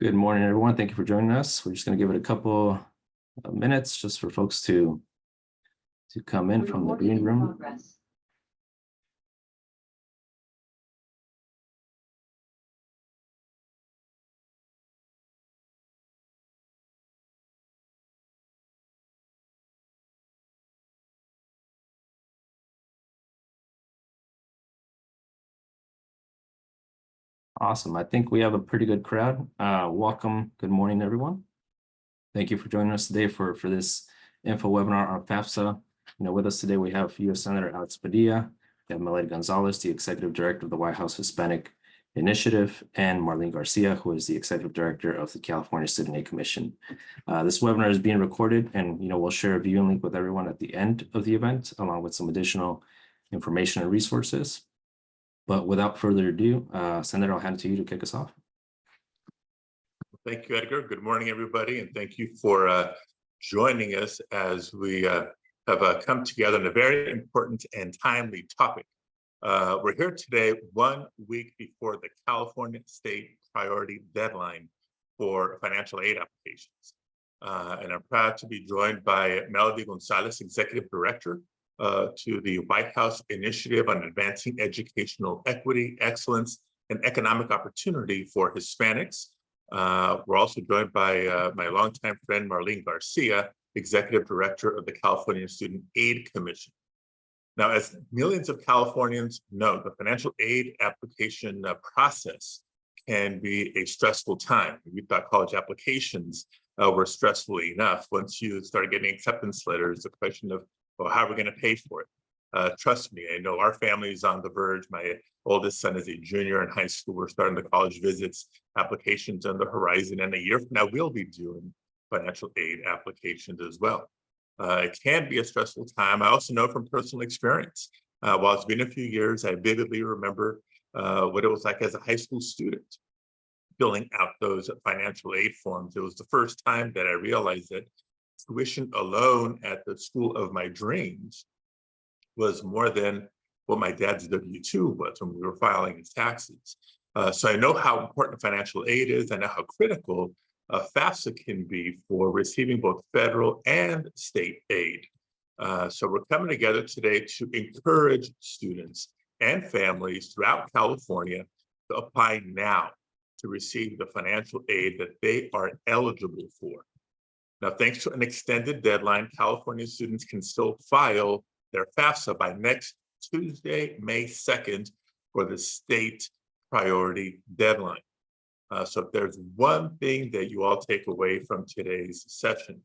Good morning, everyone. Thank you for joining us. We're just going to give it a couple of minutes just for folks to come in from the green room. Awesome. I think we have a pretty good crowd. Welcome. Good morning, everyone. Thank you for joining us today for this info webinar on FAFSA. With us today, we have U.S. Senator Alex Padilla, we have Melody Gonzalez, the Executive Director of the White House Hispanic Initiative, and Marlene Garcia, who is the Executive Director of the California Student Aid Commission. This webinar is being recorded, and we'll share a viewing link with everyone at the end of the event, along with some additional information and resources. But without further ado, Senator, I'll hand it to you to kick us off. Thank you, Edgar. Good morning, everybody, and thank you for joining us as we have come together on a very important and timely topic. We're here today 1 week before the California State Priority Deadline for financial aid applications. And I'm proud to be joined by Melody Gonzalez, Executive Director to the White House Initiative on Advancing Educational Equity, Excellence, and Economic Opportunity for Hispanics. We're also joined by my longtime friend, Marlene Garcia, Executive Director of the California Student Aid Commission. Now, as millions of Californians know, the financial aid application process can be a stressful time. We thought college applications were stressful enough. Once you start getting acceptance letters, the question of, well, how are we going to pay for it? Trust me, I know our family is on the verge. My oldest son is a junior in high school. We're starting the college visits, applications on the horizon, and a year from now, we'll be doing financial aid applications as well. It can be a stressful time. I also know from personal experience. While it's been a few years, I vividly remember what it was like as a high school student, filling out those financial aid forms. It was the first time that I realized that tuition alone at the school of my dreams was more than what my dad's W-2 was when we were filing his taxes. So I know how important financial aid is. I know how critical FAFSA can be for receiving both federal and state aid. So we're coming together today to encourage students and families throughout California to apply now to receive the financial aid that they are eligible for. Now, thanks to an extended deadline, California students can still file their FAFSA by next Tuesday, May 2nd, for the state priority deadline. So if there's one thing that you all take away from today's session,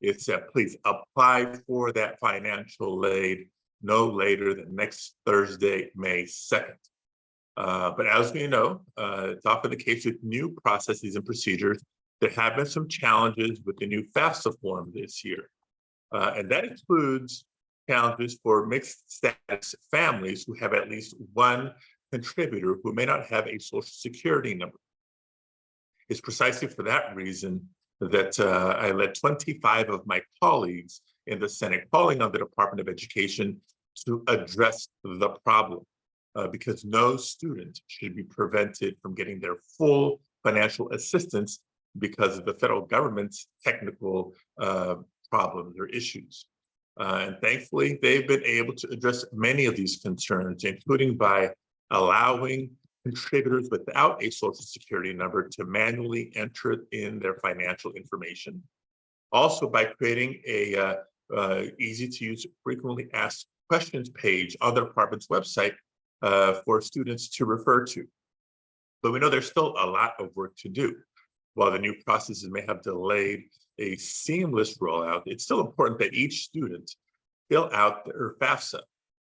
it's that please apply for that financial aid no later than next Thursday, May 2nd. But as we know, it's often the case with new processes and procedures. There have been some challenges with the new FAFSA form this year. And that includes challenges for mixed status families who have at least one contributor who may not have a Social Security number. It's precisely for that reason that I led 25 of my colleagues in the Senate calling on the Department of Education to address the problem, because no student should be prevented from getting their full financial assistance because of the federal government's technical problems or issues. And thankfully, they've been able to address many of these concerns, including by allowing contributors without a Social Security number to manually enter in their financial information. Also by creating a easy-to-use, frequently asked questions page on the department's website for students to refer to. But we know there's still a lot of work to do. While the new processes may have delayed a seamless rollout, it's still important that each student fill out their FAFSA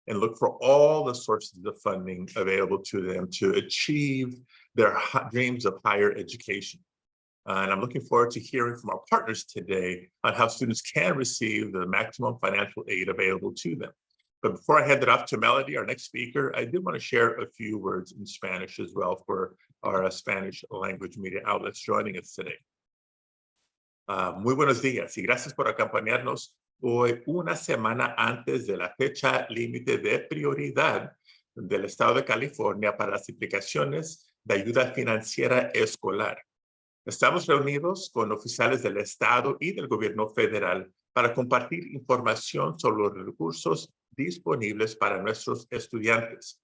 and look for all the sources of funding available to them to achieve their dreams of higher education. And I'm looking forward to hearing from our partners today on how students can receive the maximum financial aid available to them. But before I hand it off to Melody, our next speaker, I did want to share a few words in Spanish as well for our Spanish language media outlets joining us today. Muy buenos días y gracias por acompañarnos hoy, una semana antes de la fecha límite de prioridad del Estado de California para las aplicaciones de ayuda financiera escolar. Estamos reunidos con oficiales del Estado y del gobierno federal para compartir información sobre los recursos disponibles para nuestros estudiantes.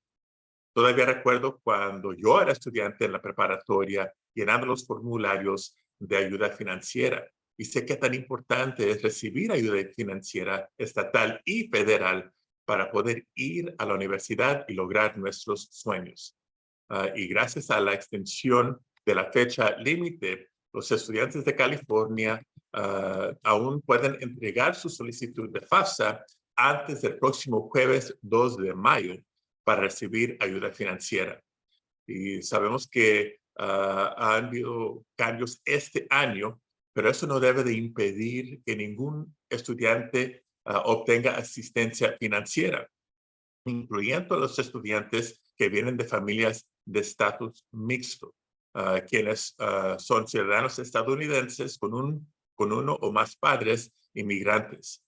Todavía recuerdo cuando yo era estudiante en la preparatoria, llenando los formularios de ayuda financiera. Y sé qué tan importante es recibir ayuda financiera estatal y federal para poder ir a la universidad y lograr nuestros sueños. Y gracias a la extensión de la fecha límite, los estudiantes de California aún pueden entregar su solicitud de FAFSA antes del próximo jueves 2 de mayo para recibir ayuda financiera. Y sabemos que han habido cambios este año, pero eso no debe de impedir que ningún estudiante obtenga asistencia financiera, incluyendo los estudiantes que vienen de familias de estatus mixto, quienes son ciudadanos estadounidenses con uno o más padres inmigrantes.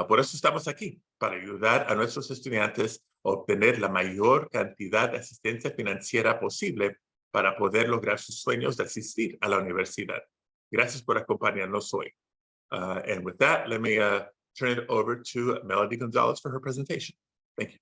Por eso estamos aquí, para ayudar a nuestros estudiantes a obtener la mayor cantidad de asistencia financiera posible para poder lograr sus sueños de asistir a la universidad. Gracias por acompañarnos hoy. And with that, let me turn it over to Melody Gonzalez for her presentation. Thank you.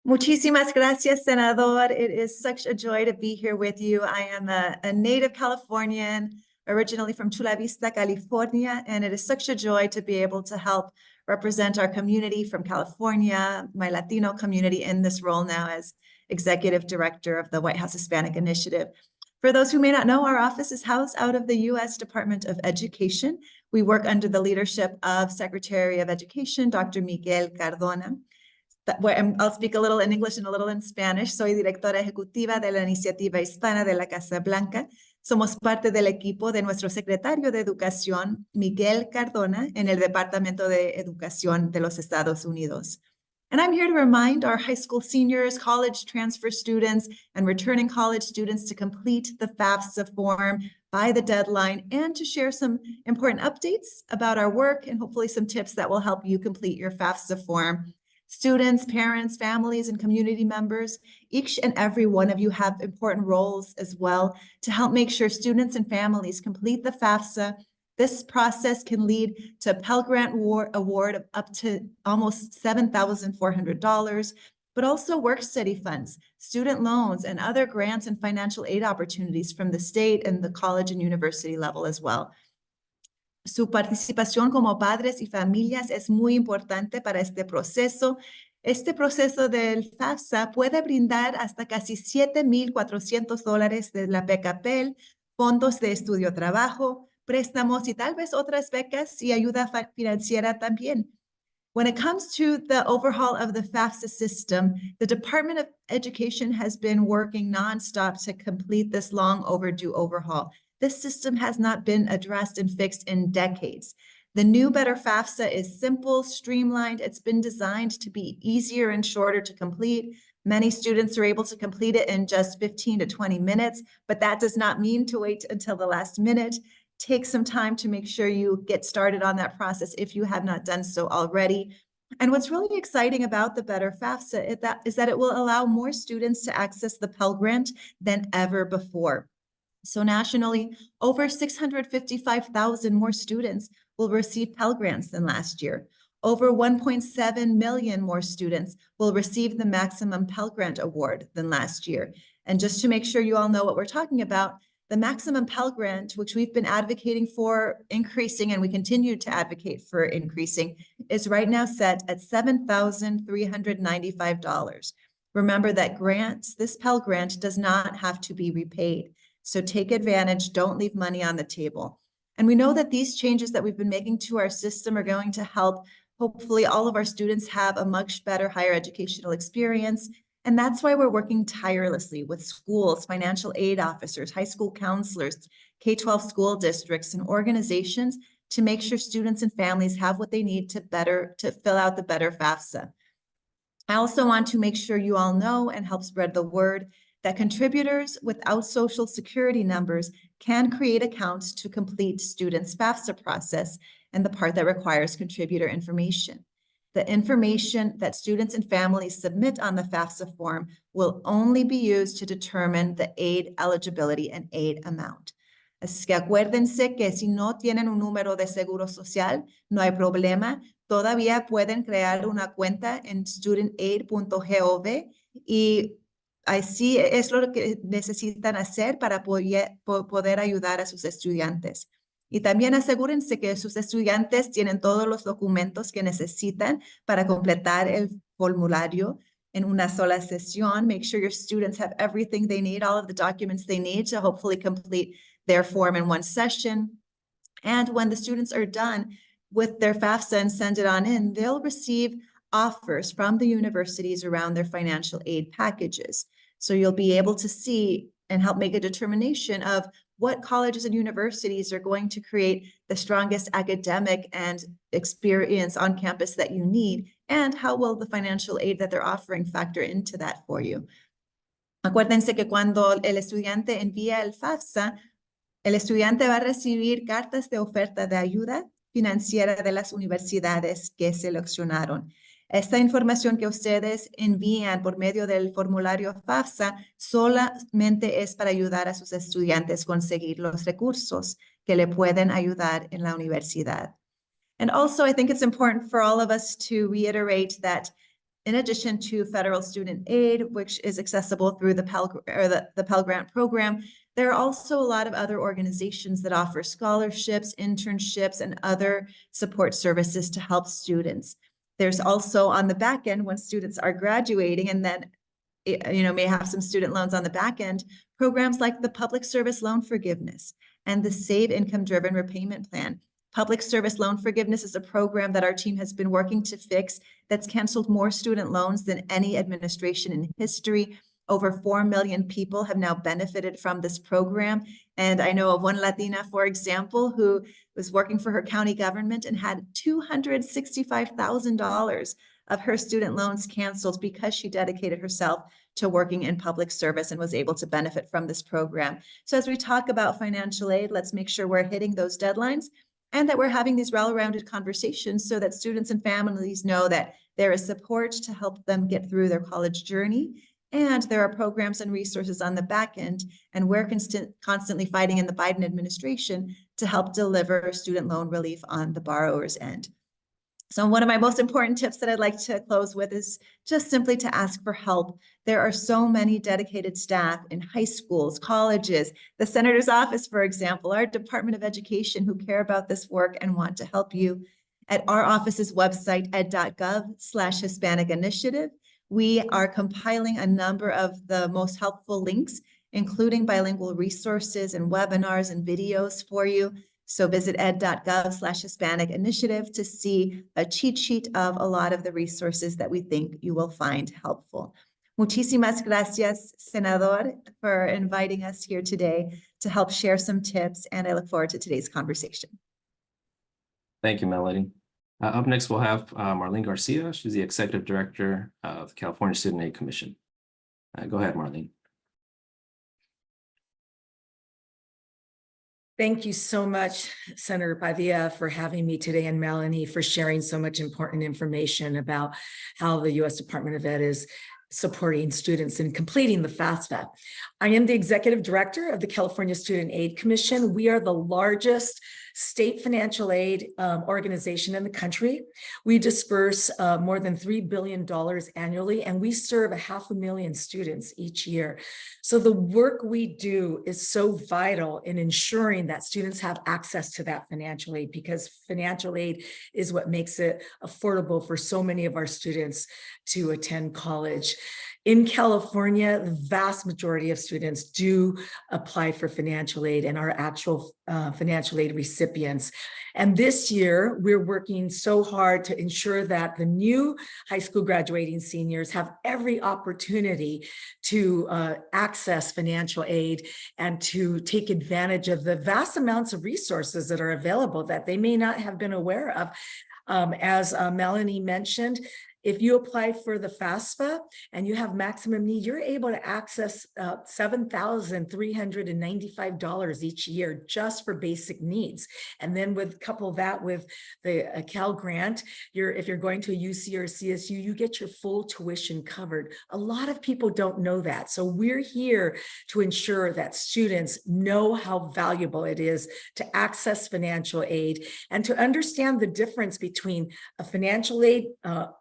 Muchísimas gracias, Senador. It is such a joy to be here with you. I am a native Californian, originally from Chula Vista, California, and it is such a joy to be able to help represent our community from California, my Latino community, in this role now as Executive Director of the White House Hispanic Initiative. For those who may not know, our office is housed out of the U.S. Department of Education. We work under the leadership of Secretary of Education, Dr. Miguel Cardona. I'll speak a little in English and a little in Spanish. Soy directora ejecutiva de la Iniciativa Hispana de la Casa Blanca. Somos parte del equipo de nuestro secretario de Educación, Miguel Cardona, en el Departamento de Educación de los Estados Unidos. And I'm here to remind our high school seniors, college transfer students, and returning college students to complete the FAFSA form by the deadline and to share some important updates about our work and hopefully some tips that will help you complete your FAFSA form. Students, parents, families, and community members, each and every one of you have important roles as well to help make sure students and families complete the FAFSA. This process can lead to a Pell Grant award of up to almost $7,400, but also work-study funds, student loans, and other grants and financial aid opportunities from the state and the college and university level as well. Su participación como padres y familias es muy importante para este proceso. Este proceso del FAFSA puede brindar hasta casi $7,400 de la beca Pell, fondos de estudio trabajo, préstamos y tal vez otras becas y ayuda financiera también. When it comes to the overhaul of the FAFSA system, the Department of Education has been working nonstop to complete this long overdue overhaul. This system has not been addressed and fixed in decades. The new Better FAFSA is simple, streamlined. It's been designed to be easier and shorter to complete. Many students are able to complete it in just 15 to 20 minutes, but that does not mean to wait until the last minute. Take some time to make sure you get started on that process if you have not done so already. And what's really exciting about the Better FAFSA is that it will allow more students to access the Pell Grant than ever before. So nationally, over 655,000 more students will receive Pell Grants than last year. Over 1.7 million more students will receive the maximum Pell Grant award than last year. And just to make sure you all know what we're talking about, the maximum Pell Grant, which we've been advocating for increasing and we continue to advocate for increasing, is right now set at $7,395. Remember that this Pell Grant does not have to be repaid. So take advantage, don't leave money on the table. And we know that these changes that we've been making to our system are going to help, hopefully, all of our students have a much better higher educational experience. And that's why we're working tirelessly with schools, financial aid officers, high school counselors, K-12 school districts, and organizations to make sure students and families have what they need to fill out the Better FAFSA. I also want to make sure you all know and help spread the word that contributors without Social Security numbers can create accounts to complete students' FAFSA process and the part that requires contributor information. The information that students and families submit on the FAFSA form will only be used to determine the aid eligibility and aid amount. Así que acuérdense que si no tienen un número de seguro social, no hay problema. Todavía pueden crear una cuenta en studentaid.gov y así es lo que necesitan hacer para poder ayudar a sus estudiantes. Y también asegúrense que sus estudiantes tienen todos los documentos que necesitan para completar el formulario en una sola sesión. Make sure your students have everything they need, all of the documents they need to hopefully complete their form in one session. And when the students are done with their FAFSA and send it on in, they'll receive offers from the universities around their financial aid packages. So you'll be able to see and help make a determination of what colleges and universities are going to create the strongest academic and experience on campus that you need, and how will the financial aid that they're offering factor into that for you. Acuérdense que cuando el estudiante envía el FAFSA, el estudiante va a recibir cartas de oferta de ayuda financiera de las universidades que seleccionaron. Esta información que ustedes envían por medio del formulario FAFSA solamente es para ayudar a sus estudiantes a conseguir los recursos que le pueden ayudar en la universidad. And also, I think it's important for all of us to reiterate that in addition to federal student aid, which is accessible through the Pell Grant program, there are also a lot of other organizations that offer scholarships, internships, and other support services to help students. There's also on the back end, when students are graduating and then may have some student loans on the back end, programs like the Public Service Loan Forgiveness and the Save Income Driven Repayment Plan. Public Service Loan Forgiveness is a program that our team has been working to fix that's canceled more student loans than any administration in history. Over 4 million people have now benefited from this program. And I know of one Latina, for example, who was working for her county government and had $265,000 of her student loans canceled because she dedicated herself to working in public service and was able to benefit from this program. So as we talk about financial aid, let's make sure we're hitting those deadlines and that we're having these well-rounded conversations so that students and families know that there is support to help them get through their college journey. And there are programs and resources on the back end, and we're constantly fighting in the Biden administration to help deliver student loan relief on the borrower's end. So one of my most important tips that I'd like to close with is just simply to ask for help. There are so many dedicated staff in high schools, colleges, the senator's office, for example, our Department of Education, who care about this work and want to help you. At our office's website, ed.gov/Hispanic Initiative, we are compiling a number of the most helpful links, including bilingual resources and webinars and videos for you. So visit ed.gov/Hispanic Initiative to see a cheat sheet of a lot of the resources that we think you will find helpful. Muchísimas gracias, Senador, for inviting us here today to help share some tips, and I look forward to today's conversation. Thank you, Melody. Up next, we'll have Marlene Garcia. She's the Executive Director of the California Student Aid Commission. Go ahead, Marlene. Thank you so much, Senator Padilla, for having me today, and Melanie for sharing so much important information about how the U.S. Department of Ed is supporting students in completing the FAFSA. I am the Executive Director of the California Student Aid Commission. We are the largest state financial aid organization in the country. We disperse more than $3 billion annually, and we serve 500,000 students each year. So the work we do is so vital in ensuring that students have access to that financial aid, because financial aid is what makes it affordable for so many of our students to attend college. In California, the vast majority of students do apply for financial aid and are actual financial aid recipients. And this year, we're working so hard to ensure that the new high school graduating seniors have every opportunity to access financial aid and to take advantage of the vast amounts of resources that are available that they may not have been aware of. As Melanie mentioned, If you apply for the FAFSA and you have maximum need, you're able to access $7,395 each year just for basic needs. And then couple that with the Cal grant, if you're going to a UC or a CSU, you get your full tuition covered. A lot of people don't know that. So we're here to ensure that students know how valuable it is to access financial aid and to understand the difference between a financial aid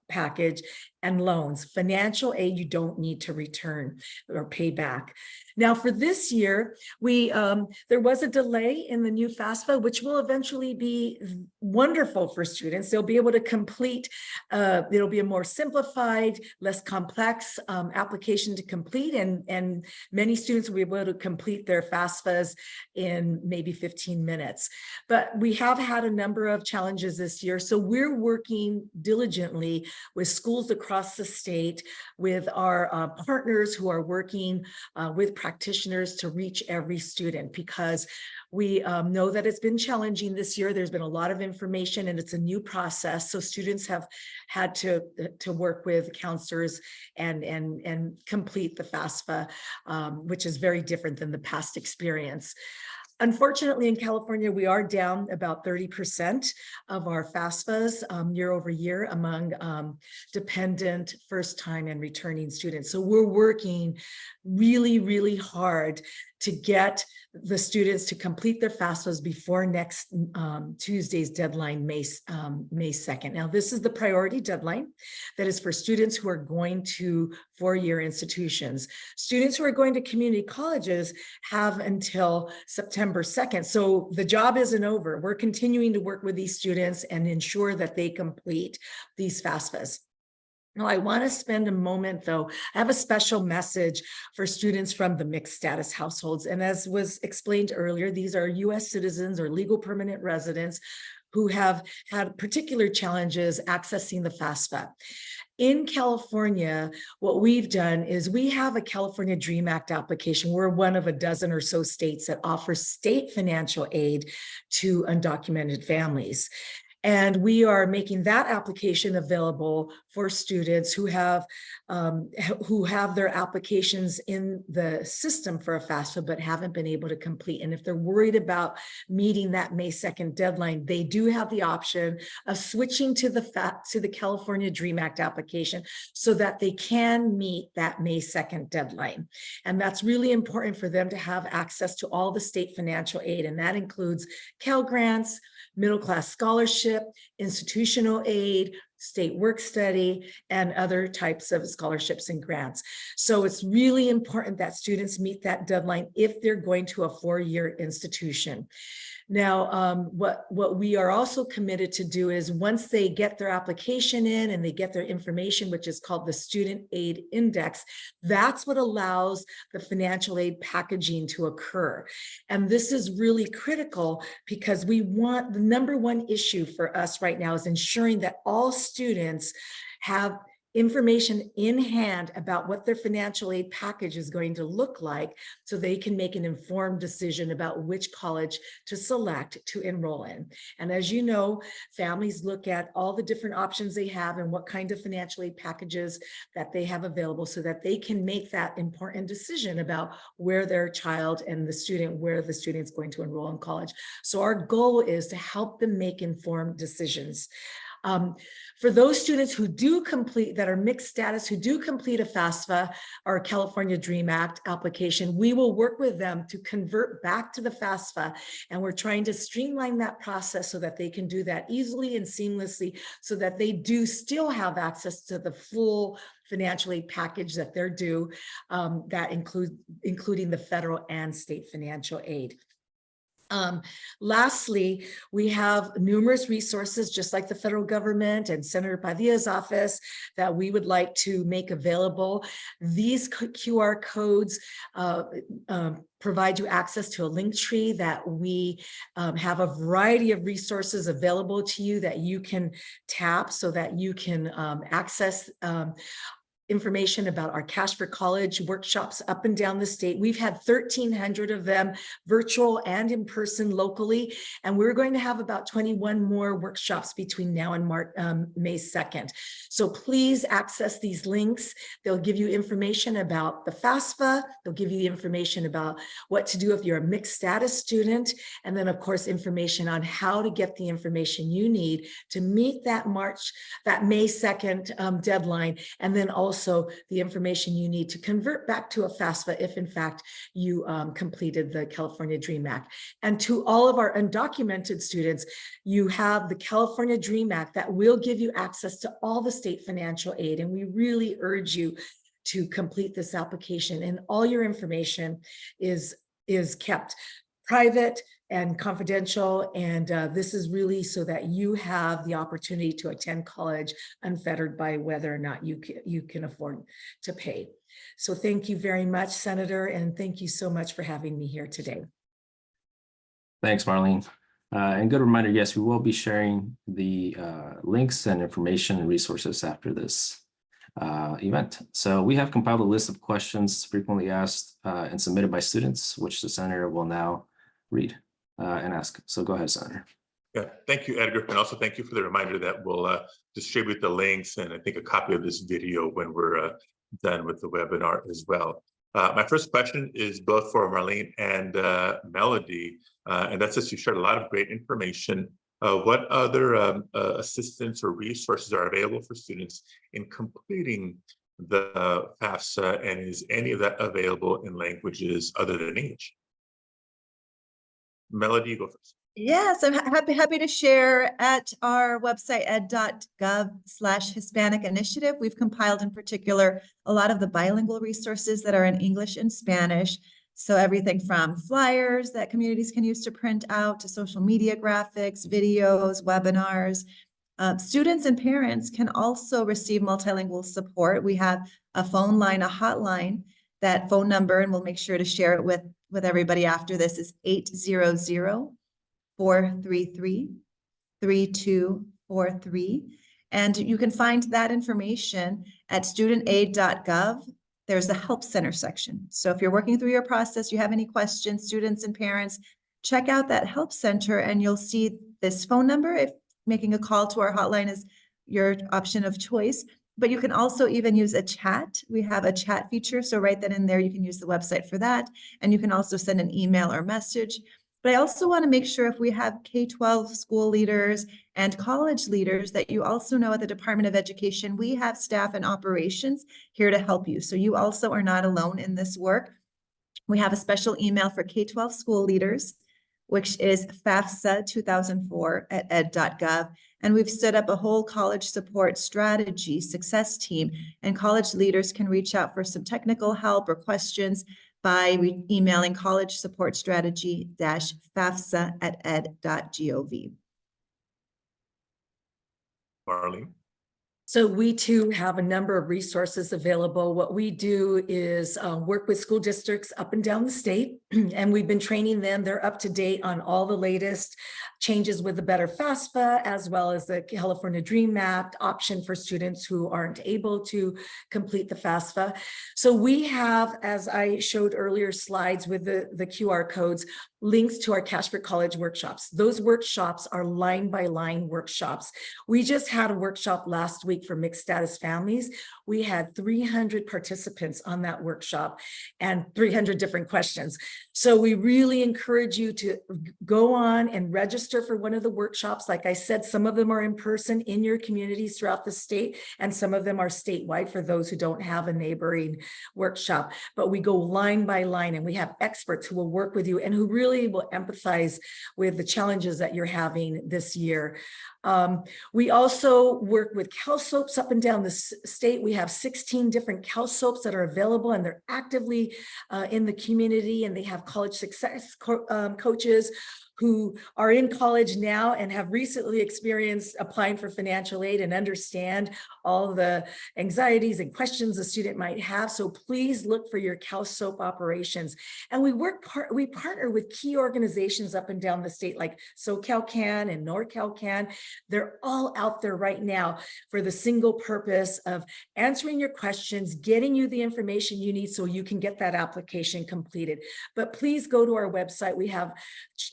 package and loans. Financial aid you don't need to return or pay back. Now for this year, there was a delay in the new FAFSA, which will eventually be wonderful for students. They'll be able to complete, it'll be a more simplified, less complex application to complete, and many students will be able to complete their FAFSAs in maybe 15 minutes. But we have had a number of challenges this year, so we're working diligently with schools across the state, with our partners who are working with practitioners to reach every student, because we know that it's been challenging this year. There's been a lot of information and it's a new process. So students have had to work with counselors and complete the FAFSA, which is very different than the past experience. Unfortunately, in California, we are down about 30% of our FAFSAs year over year among dependent, first-time, and returning students. So we're working really, really hard to get the students to complete their FAFSAs before next Tuesday's deadline, May 2nd. Now, this is the priority deadline that is for students who are going to four-year institutions. Students who are going to community colleges have until September 2nd. So the job isn't over. We're continuing to work with these students and ensure that they complete these FAFSAs. Now, I want to spend a moment, though. I have a special message for students from the mixed status households. And as was explained earlier, these are U.S. citizens or legal permanent residents who have had particular challenges accessing the FAFSA. In California, what we've done is we have a California DREAM Act application. We're one of a dozen or so states that offers state financial aid to undocumented families. And we are making that application available for students who have their applications in the system for a FAFSA but haven't been able to complete. And if they're worried about meeting that May 2nd deadline, they do have the option of switching to the California DREAM Act application so that they can meet that May 2nd deadline. And that's really important for them to have access to all the state financial aid. And that includes Cal grants, middle class scholarship, institutional aid, state work study, and other types of scholarships and grants. So it's really important that students meet that deadline if they're going to a four-year institution. Now, what we are also committed to do is once they get their application in and they get their information, which is called the Student Aid Index, that's what allows the financial aid packaging to occur. And this is really critical because we want, the number one issue for us right now is ensuring that all students have information in hand about what their financial aid package is going to look like so they can make an informed decision about which college to select to enroll in. And as you know, families look at all the different options they have and what kind of financial aid packages that they have available so that they can make that important decision about where their child and where the student's going to enroll in college. So our goal is to help them make informed decisions. For those students who do complete, that are mixed status, who do complete a FAFSA or California DREAM Act application, we will work with them to convert back to the FAFSA. And we're trying to streamline that process so that they can do that easily and seamlessly so that they do still have access to the full financial aid package that they're due, that including the federal and state financial aid. Lastly, we have numerous resources, just like the federal government and Senator Padilla's office, that we would like to make available. These QR codes provide you access to a link tree that we have a variety of resources available to you that you can tap so that you can access information about our Cash for College workshops up and down the state. We've had 1,300 of them, virtual and in person locally, and we're going to have about 21 more workshops between now and May 2nd. So please access these links. They'll give you information about the FAFSA. They'll give you information about what to do if you're a mixed status student, and then of course information on how to get the information you need to meet that May 2nd deadline, and then also the information you need to convert back to a FAFSA if in fact you completed the California DREAM Act. And to all of our undocumented students, you have the California DREAM Act that will give you access to all the state financial aid, and we really urge you to complete this application, and all your information is kept private and confidential, and this is really so that you have the opportunity to attend college unfettered by whether or not you can afford to pay. So thank you very much, Senator, and thank you so much for having me here today. Thanks, Marlene. And good reminder, yes, we will be sharing the links and information and resources after this event. So we have compiled a list of questions frequently asked and submitted by students, which the Senator will now read and ask. So go ahead, Senator. Yeah, thank you, Edgar. And also thank you for the reminder that we'll distribute the links and I think a copy of this video when we're done with the webinar as well. My first question is both for Marlene and Melody, and that's just you shared a lot of great information. What other assistance or resources are available for students in completing the FAFSA, and is any of that available in languages other than English? Melody, you go first. Yes, I'm happy to share at our website, ed.gov/Hispanic Initiative. We've compiled in particular a lot of the bilingual resources that are in English and Spanish. So everything from flyers that communities can use to print out to social media graphics, videos, webinars. Students and parents can also receive multilingual support. We have a phone line, a hotline. That phone number, and we'll make sure to share it with everybody after this, is 800-433-3243. And you can find that information at studentaid.gov. There's the Help Center section. So if you're working through your process, you have any questions, students and parents, check out that Help Center and you'll see this phone number. If making a call to our hotline is your option of choice, but you can also even use a chat. We have a chat feature, so write that in there. You can use the website for that. And you can also send an email or message. But I also want to make sure if we have K-12 school leaders and college leaders that you also know at the Department of Education, we have staff and operations here to help you. So you also are not alone in this work. We have a special email for K-12 school leaders, which is FAFSA2004@ed.gov. And we've set up a whole college support strategy success team, and college leaders can reach out for some technical help or questions by emailing college-support-strategy-FAFSA@ed.gov. Marlene. So we too have a number of resources available. What we do is work with school districts up and down the state, and we've been training them. They're up to date on all the latest changes with the Better FAFSA, as well as the California DREAM Act option for students who aren't able to complete the FAFSA. So we have, as I showed earlier slides with the QR codes, links to our Cash for College workshops. Those workshops are line by line workshops. We just had a workshop last week for mixed status families. We had 300 participants on that workshop and 300 different questions. So we really encourage you to go on and register for one of the workshops. Like I said, some of them are in person in your communities throughout the state, and some of them are statewide for those who don't have a neighboring workshop. But we go line by line, and we have experts who will work with you and who really will empathize with the challenges that you're having this year. We also work with CalSOAPs up and down the state. We have 16 different CalSOAPs that are available, and they're actively in the community, and they have college success coaches who are in college now and have recently experienced applying for financial aid and understand all the anxieties and questions a student might have. So please look for your CalSOAP operations. And we partner with key organizations up and down the state like SoCalCan and NorCalCan. They're all out there right now for the single purpose of answering your questions, getting you the information you need so you can get that application completed. But please go to our website.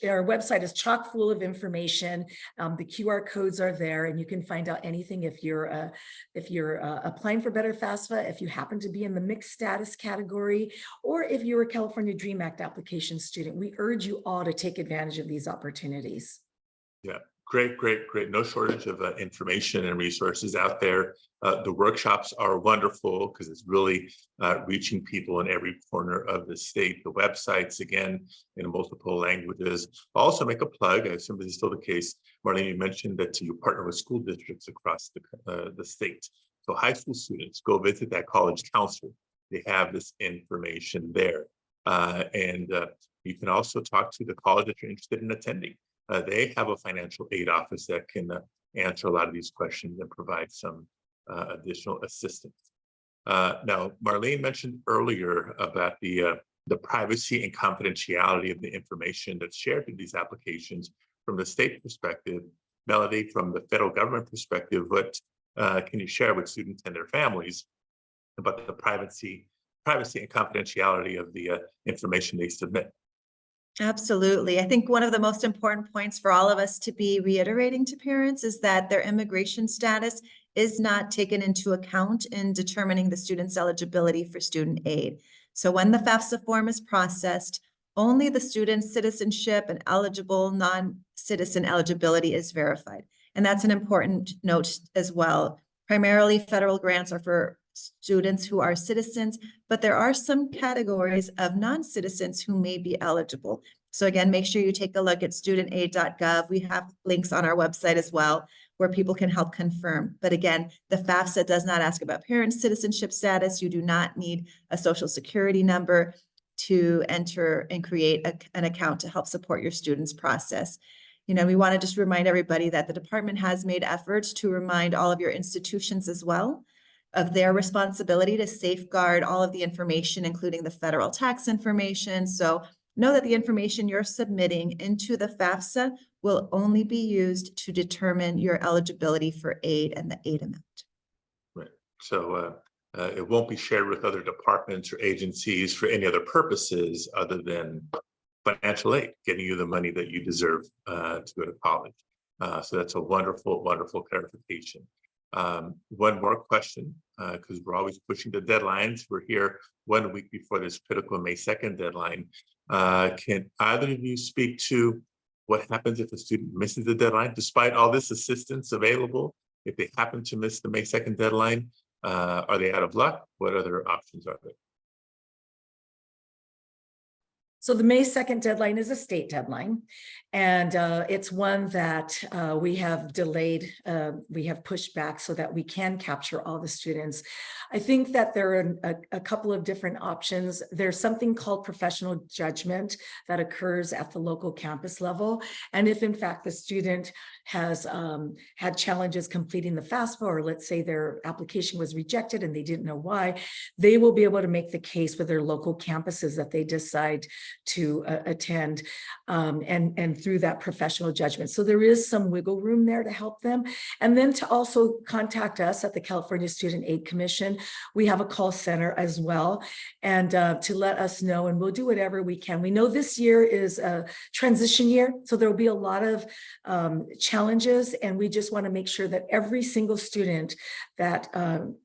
Our website is chock full of information. The QR codes are there, and you can find out anything if you're applying for Better FAFSA, if you happen to be in the mixed status category, or if you're a California DREAM Act application student. We urge you all to take advantage of these opportunities. Yeah, great. No shortage of information and resources out there. The workshops are wonderful because it's really reaching people in every corner of the state. The websites, again, in multiple languages. I'll also make a plug, I assume this is still the case. Marlene, you mentioned that you partner with school districts across the state. So high school students, go visit that college counselor. They have this information there. And you can also talk to the college that you're interested in attending. They have a financial aid office that can answer a lot of these questions and provide some additional assistance. Now, Marlene mentioned earlier about the privacy and confidentiality of the information that's shared in these applications from the state perspective. Melody, from the federal government perspective, what can you share with students and their families about the privacy and confidentiality of the information they submit? Absolutely. I think one of the most important points for all of us to be reiterating to parents is that their immigration status is not taken into account in determining the student's eligibility for student aid. So when the FAFSA form is processed, only the student's citizenship and eligible non-citizen eligibility is verified. And that's an important note as well. Primarily, federal grants are for students who are citizens, but there are some categories of non-citizens who may be eligible. So again, make sure you take a look at studentaid.gov. We have links on our website as well where people can help confirm. But again, the FAFSA does not ask about parent citizenship status. You do not need a social security number to enter and create an account to help support your student's process. You know, we want to just remind everybody that the department has made efforts to remind all of your institutions as well of their responsibility to safeguard all of the information, including the federal tax information. So know that the information you're submitting into the FAFSA will only be used to determine your eligibility for aid and the aid amount. Right. So it won't be shared with other departments or agencies for any other purposes other than financial aid, getting you the money that you deserve to go to college. So that's a wonderful clarification. One more question, because we're always pushing the deadlines. We're here 1 week before this critical May 2nd deadline. Can either of you speak to what happens if a student misses the deadline, despite all this assistance available? If they happen to miss the May 2nd deadline, are they out of luck? What other options are there? So the May 2nd deadline is a state deadline, and it's one that we have delayed, we have pushed back so that we can capture all the students. I think that there are a couple of different options. There's something called professional judgment that occurs at the local campus level. And if in fact the student has had challenges completing the FAFSA, or let's say their application was rejected and they didn't know why, they will be able to make the case with their local campuses that they decide to attend, and through that professional judgment. So there is some wiggle room there to help them. And then to also contact us at the California Student Aid Commission. We have a call center as well, and to let us know, and we'll do whatever we can. We know this year is a transition year, so there will be a lot of challenges, and we just want to make sure that every single student that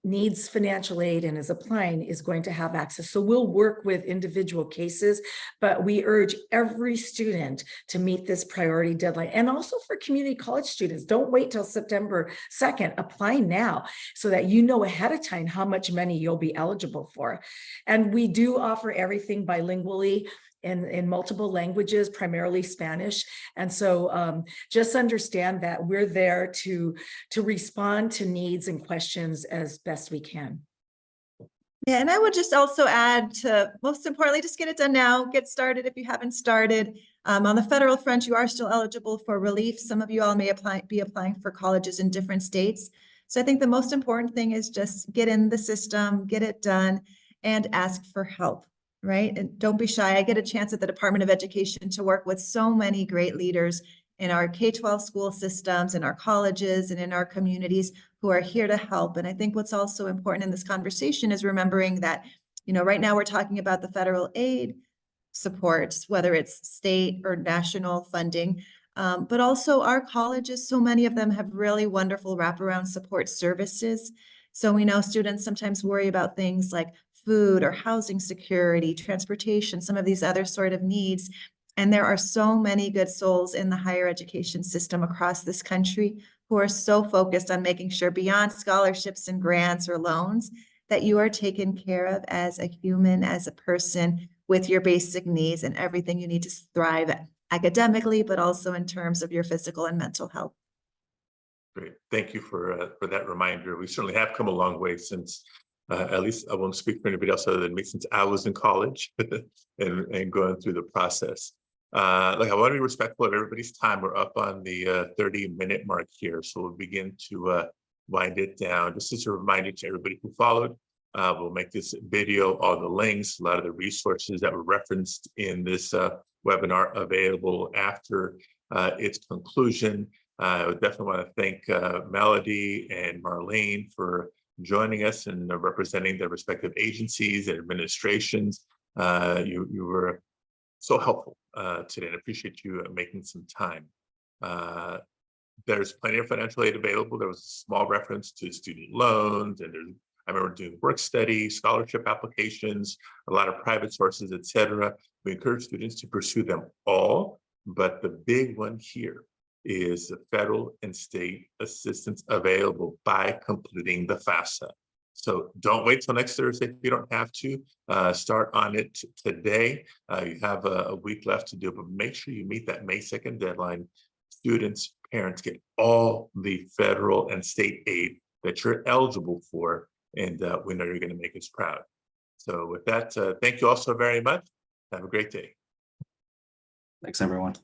needs financial aid and is applying is going to have access. So we'll work with individual cases, but we urge every student to meet this priority deadline. And also for community college students, don't wait till September 2nd, apply now so that you know ahead of time how much money you'll be eligible for. And we do offer everything bilingually in multiple languages, primarily Spanish. And so just understand that we're there to respond to needs and questions as best we can. Yeah, and I would just also add to, most importantly, just get it done now, get started if you haven't started. On the federal front, you are still eligible for relief. Some of you all may be applying for colleges in different states. So I think the most important thing is just get in the system, get it done, and ask for help, right? And don't be shy. I get a chance at the Department of Education to work with so many great leaders in our K-12 school systems, in our colleges, and in our communities who are here to help. And I think what's also important in this conversation is remembering that, right now we're talking about the federal aid supports, whether it's state or national funding, but also our colleges, so many of them have really wonderful wraparound support services. So we know students sometimes worry about things like food or housing security, transportation, some of these other sort of needs. And there are so many good souls in the higher education system across this country who are so focused on making sure beyond scholarships and grants or loans that you are taken care of as a human, as a person, with your basic needs and everything you need to thrive academically, but also in terms of your physical and mental health. Great. Thank you for that reminder. We certainly have come a long way since, at least I won't speak for anybody else other than me, since I was in college and going through the process. I want to be respectful of everybody's time. We're up on the 30-minute mark here, so we'll begin to wind it down. Just as a reminder to everybody who followed, we'll make this video, all the links, a lot of the resources that were referenced in this webinar available after its conclusion. I would definitely want to thank Melody and Marlene for joining us and representing their respective agencies and administrations. You were so helpful today, and I appreciate you making some time. There's plenty of financial aid available. There was a small reference to student loans, and I remember doing work study, scholarship applications, a lot of private sources, etc. We encourage students to pursue them all, but the big one here is the federal and state assistance available by completing the FAFSA. So don't wait till next Thursday if you don't have to. Start on it today. You have a week left to do it, but make sure you meet that May 2nd deadline. Students, parents get all the federal and state aid that you're eligible for, and we know you're going to make us proud. So with that, thank you all so very much. Have a great day. Thanks, everyone.